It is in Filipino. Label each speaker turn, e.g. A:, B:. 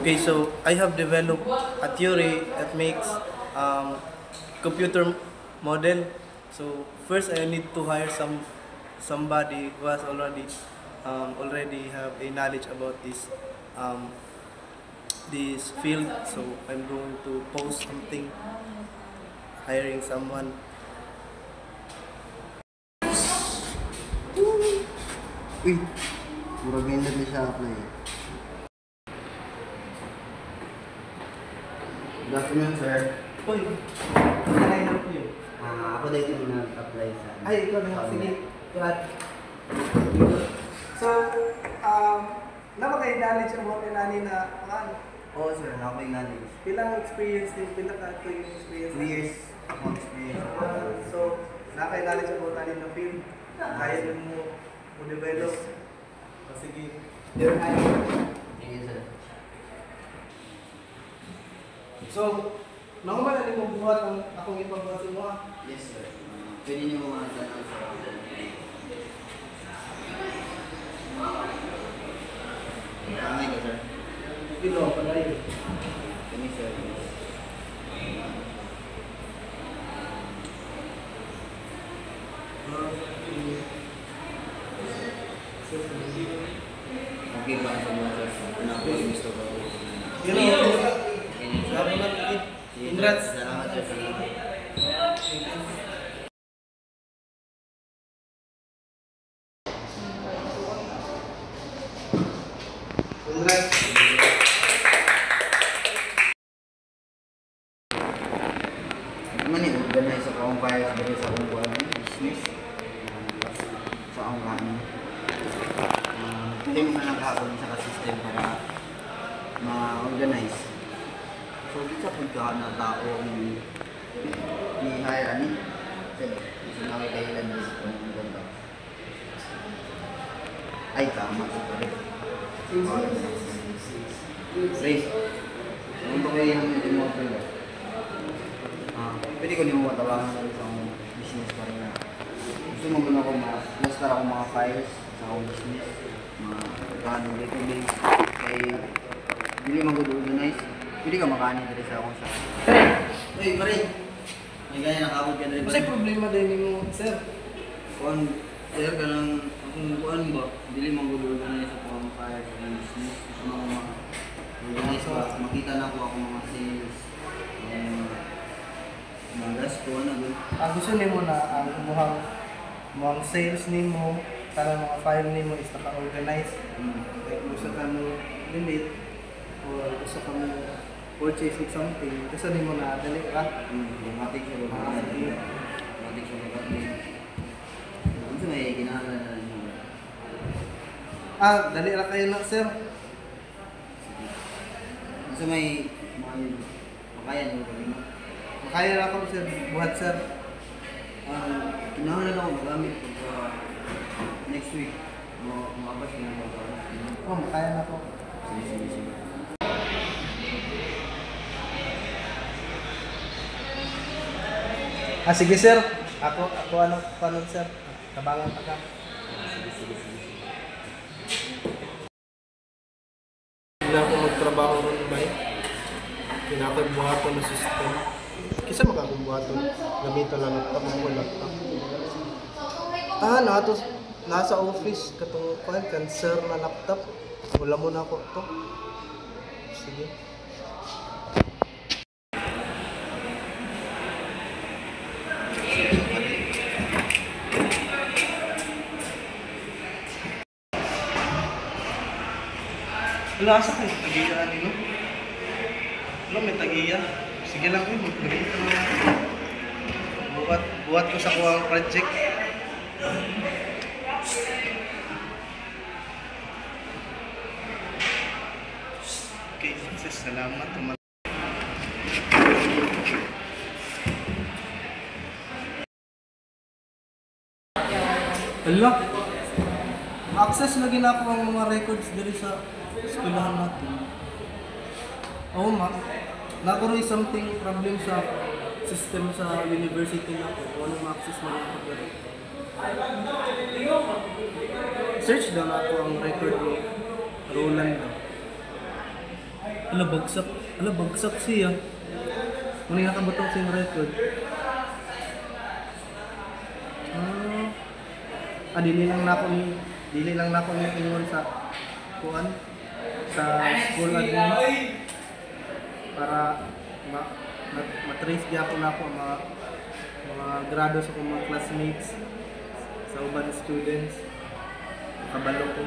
A: Okay, so I have developed a theory that makes computer model. So first, I need to hire somebody who has already have a knowledge about um, this field. So I'm going to post something, hiring someone.
B: Uy, puro vendor na siya apply. Good afternoon, sir.
A: Uy, can I help you?
B: Ako dito yung nag-apply sa...
A: Ay, ikaw na. Sige, Brad. So, nama kayo knowledge about nani na paano?
B: Oo, sir. Ako yung knowledge.
A: Pilang experience din, pilang ka ito yung experience?
B: 2 years akong experience.
A: So, nakay knowledge about nani na field? Kaya din mo develop? Sige.
B: Sige, sir.
A: So, nakuha na mo buhat ang akong ipagbuhat sa mga?
B: Yes, sir. Pwede niyo mga tanong sa Kamay ka, sir.
A: Kilo, palayo.
B: Kami, sir. Okay ba sa mga sir? Ano ako yung gusto ko?
A: Congrats.
B: Salamat, sir.
A: Congrats.
B: Naman eh, organize ako ang kaya sa akong buwan business. Sa akong kain. Hindi mo na nagkakaroon sa system para ma-organize. So, di sa pagka na tao ni-hire ani. Kasi nakikailan din kung ang ganda. Ay, tama. Race. Ano ba kayo yung immortal ba? Pwede ko niyo matawagan sa isang business pa rin na gusto mo gano'n ako ma-master ako mga files sa akong business, mga ganong database, kaya hindi mag-organize, pwede ka makanin dali sa akong sa... Uy, pare! May gaya nakabot ka dali ba?
A: Kasi problema din mo, sir.
B: Kuhan, sir, ganang akong kuhan ba? Hindi mag-organize ako mga files sa business, gusto mo ma-organize ba? Makita na ako mga sales, mga gasto na doon.
A: Ang gusto nimo na ang muhang sales nimo, para mga file nimo is naka-organize. Like gusto ka mo limit or gusto ka mo purchase with something, gusto nimo na dali ka.
B: Matik siya ba? Matik siya ba? Ano sa may ginagawa na rin mo?
A: Dali ra kayo na, sir.
B: Ano sa may makaya niyo ba mo?
A: Kaya na ako, sir. Buhat, sir.
B: Kinahanglan ako magamit pagka next week. Makabas na ako.
A: Makaya na ako.
B: Sige.
A: Sige, sir. Ako paano, sir? Tabangan pa ka.
B: Sige.
A: Hindi ako magtrabaho ron ba? Kinakagbuhaton na system. Kisa makakagbuhaton. Gamitan lang laptop mo laptop. Nasa office katong cancer na laptop. Wala mo na ako to. Sige. Wala sa kayo, tagiya nilo. Wala, may tagiya. Sige lang yun, magpagalitan mo lang. Buhat ko sa kuwang project. Okay, success. Salamat. Ala, access lagi na ako ang mga records diri sa eskwelahan natin. Oo, nagkaroon something problem sa system sa university na ako. Walang access na ako diri. Search daw na ako ang record ni Roland daw. Ala bagsak siya. Muna nakabutong sa record. Dili lang nako ni ingon sa kuan sa school admin para matrace gyapon nako mga grado sa akong mga classmates sa uban students. Kabalo ko.